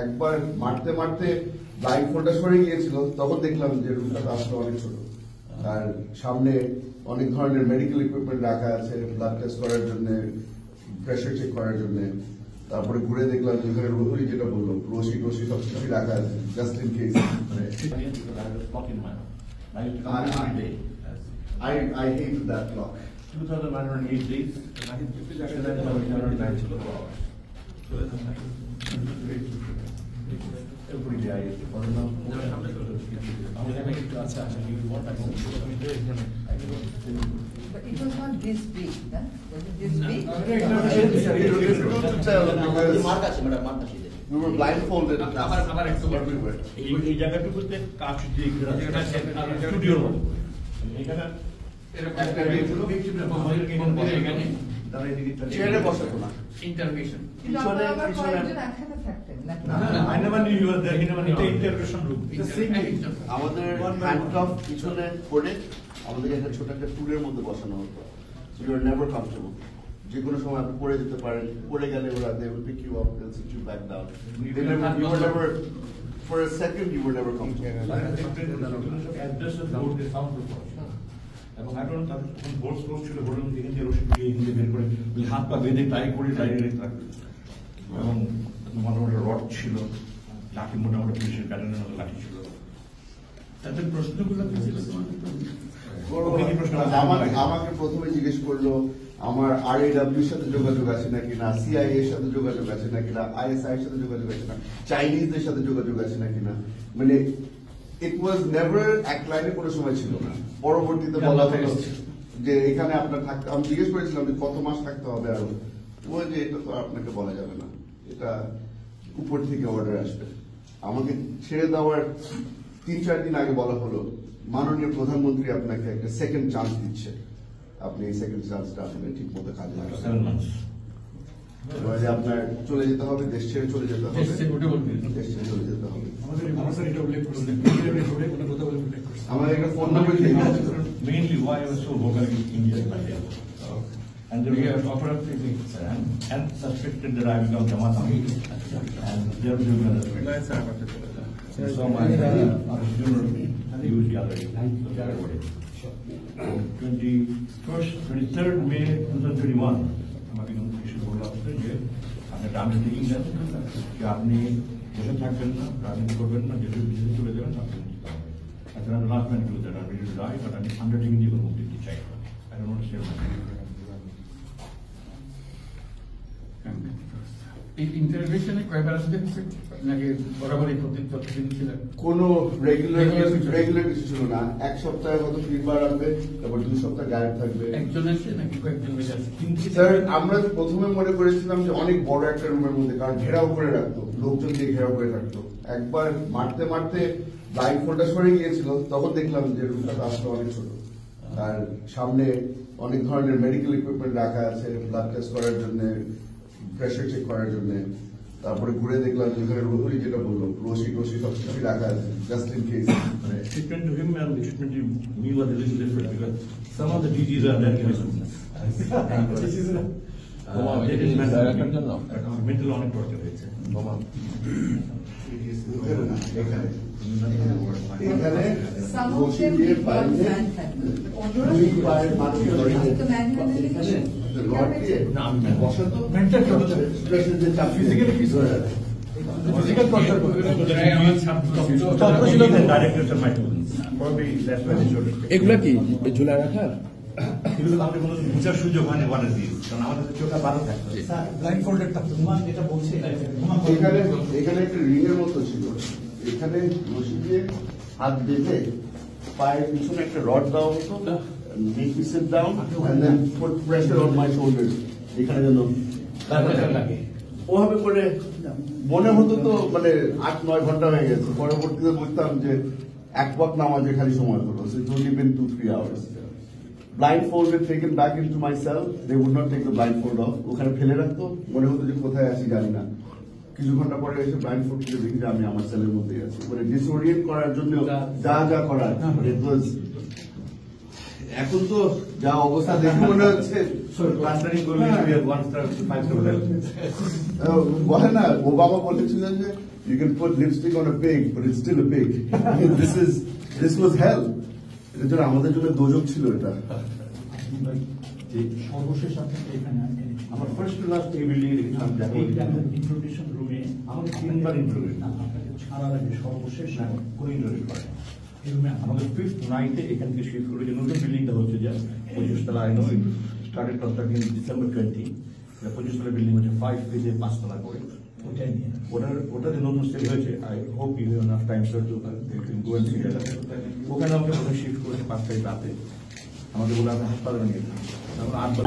একবার মারতে মারতে ব্লাইন্ড ফোল্ডটা সরে গিয়েছিল, তখন দেখলাম যে রুমটা আসলে অনেক ছোট, আর সামনে অনেক ধরনের মেডিকেল ইকুইপমেন্ট রাখা আছে, ব্লাড টেস্ট করার জন্য, প্রেশার চেক করার জন্য। তারপরে ঘুরে দেখলাম যেখানে রোহরি যেটা বললো, রশি টসি সব কিছু রাখা আছে just in case. I hate that clock. 2,908 days. Every day I used to follow now. But it was not this big, huh? Was it this big? We were blindfolded. Everywhere. এই জায়গাটুকুতে কাজ দিয়ে স্টুডিওর মতো। এখানে চেয়ারে বসাতো না। ইন্টারভিউশন। কিন্তু আপনারা আবার কয়েকজন একসাথে থাকতেন নাকি? I never knew you were there. He never knew the interrogation room. আমাদের হ্যান্ডকাফ পিছনে করে আমাদেরকে একটা ছোট একটা টুলের মধ্যে বসানো হতো। So you are never comfortable. যে কোনো সময় আপনি পড়ে যেতে পারেন, পড়ে গেলে ওরা they will pick you up, they'll sit you back down. You were never, for a second you were never comfortable. Address of board the sound report. এবং এখন তাদের বোর্ড ক্লোজ ছিল, বোর্ডের মধ্যে এখানে রশি দিয়ে এখানে বের করে হাত পা বেঁধে টাই করে ডাইরেক্ট রাখবে। এবং মোটামুটি রড ছিল, লাঠি মোটামুটি পুলিশের প্যাটার্নের মতো লাঠি ছিল। তাদের প্রশ্নগুলো আমাকে প্রথমে জিজ্ঞেস করলো আমার RAW এর সাথে যোগাযোগ আছে নাকি না, CIA এর সাথে যোগাযোগ আছে নাকি না, ISI এর সাথে যোগাযোগ আছে না, চাইনিজদের সাথে যোগাযোগ আছে নাকি না। মানে ইট ওয়াজ নেভার এক লাইনে কোনো সময় ছিল না। পরবর্তীতে বলা হলো যে এখানে আপনার থাকতে, আমি জিজ্ঞেস করেছিলাম যে কত মাস থাকতে হবে আরো, ওই যে এটা তো আপনাকে বলা যাবে না, এটা উপর থেকে অর্ডার আসবে। আমাকে ছেড়ে দেওয়ার 3-4 দিন আগে বলা হলো মাননীয় প্রধানমন্ত্রী আপনাকে একটা সেকেন্ড চান্স দিচ্ছে, আপনি এই সেকেন্ড চান্সটা আসলে ঠিক মতো কাজে লাগাবেন। আপনার চলে যেতে হবে, দেশ ছেড়ে চলে যেতে হবে, দেশ ছেড়ে চলে যেতে হবে। আমাদের একটা ফোন নাম্বার দিয়ে mainly why I was so vocal in India and they were offered and suspected that I become Jamaat and they were doing another so my funeral used the other 23rd May 2021 আমাকে notification করলো যে আপনি dance লিখিং দেন যে আপনি দেশে থাকবেন না, রাজনীতি করবেন না, দেশে বিদেশে চলে যাবেন, আপনি I said, I'm not going to do that. I'm ready to die, but I'm undertaking the move to check. I don't want to say ইন্টারভিউশনে কয়বার আসতে নাকি বরাবরই প্রতিদিন ছিল? কোনো রেগুলার কিছু ছিল না। এক সপ্তাহে হয়তো 3 বার আসবে, তারপর 2 সপ্তাহ গায়েব থাকবে। একজন আসে নাকি কয়েকজন বেশি আসে? স্যার আমরা প্রথমে মনে করেছিলাম যে অনেক বড় একটা রুমের মধ্যে, কারণ ঘেরাও করে রাখতো, লোকজন দিয়ে ঘেরাও করে রাখতো। একবার মারতে মারতে ব্লাইন্ড ফোল্ডটা সরে গিয়েছিল, তখন দেখলাম যে রুমটা আসলে অনেক ছোট, আর সামনে অনেক ধরনের মেডিকেল ইকুইপমেন্ট রাখা আছে, ব্লাড টেস্ট করার জন্য, প্রেশার চেক করার জন্য। তারপরে ঘুরে দেখলাম যেখানে রোহরি যেটা বললো, রশি টসি সব কিছু রাখা আছে just in case. Treatment to him and treatment to me was a little different because some of the DGs are that kind of business. Mental অনেক torture হয়েছে। এখানে রশি দিয়ে বাইরে দুই পায়ের মাটি রড দিয়ে বসাতো, মেন্টাল টর্চার, স্ট্রেসের যে চাপ, ফিজিক্যালি কিছু হয়ে যাবে, ফিজিক্যাল টর্চার এগুলা কি ঝুলা রাখা? এগুলো আমাদের কোনো বুঝার সুযোগ হয়নি ওয়ান দিয়ে, কারণ আমাদের চোখটা বারো থাকতো, ব্লাইন্ড ফোল্ডেড থাকতো। যেটা বলছে এখানে একটা রিং এর মতো ছিল, এখানে রশি দিয়ে হাত বেঁধে পায়ের পিছনে একটা রড দেওয়া হতো, make me sit down and then put pressure on my shoulders, এখানে যেন লাগে। ওভাবে করে মনে হতো তো মানে 8-9 ঘন্টা হয়ে গেছে। পরবর্তীতে বুঝতাম যে 1 ওয়াক্ত নামাজে খালি সময় হলো, so it's only been 2-3 hours. Blindfolded, taken back into my cell, they would not take the blindfold off, ওখানে ফেলে রাখতো, মনে হতো যে কোথায় আছি জানি না। কিছু ঘন্টা পরে এসে ব্লাইন্ডফোল্ড করে দেখি যে আমি আমার সেলের মধ্যে আছি। মানে ডিসওরিয়েন্ট করার জন্য যা যা করার, it was এখন তো যা অবস্থা দেখে মনে হচ্ছে Transferring going to be a 1-star to 5-star hotel. বলে না ওবামা বলেছিলেন যে you can put lipstick on a pig but it's still a pig. this was hell. এটা জন্য আমাদের জন্য দোজক ছিল এটা। সর্বশেষ আপনাকে এখানে আমার ফার্স্ট টু লাস্ট এই বিল্ডিং এ দেখলাম ইন্ট্রোডিউশন রুমে আমাকে 3বার ইন্টারভিউ আপনাকে ছাড়ার আগে সর্বশেষ কোন ইন্টারভিউ করে এই রুমে আমাদের 5th নাইটে এখান থেকে শিফট করে যে নতুন বিল্ডিংটা হচ্ছে যে 25 তলা I know started construction December 20 25 তলা বিল্ডিং হচ্ছে 5 ফেজে 5 তলা করে ওইটাই নিয়ে ওটাতে নতুন সেল হয়েছে I hope you have enough time sir to go and see that ওখানে আমাকে প্রথমে শিফট করেছে 5 তারিখ রাতে আমাদের বলে আমরা হাসপাতালে নিয়ে গেলাম আমরা 8 বার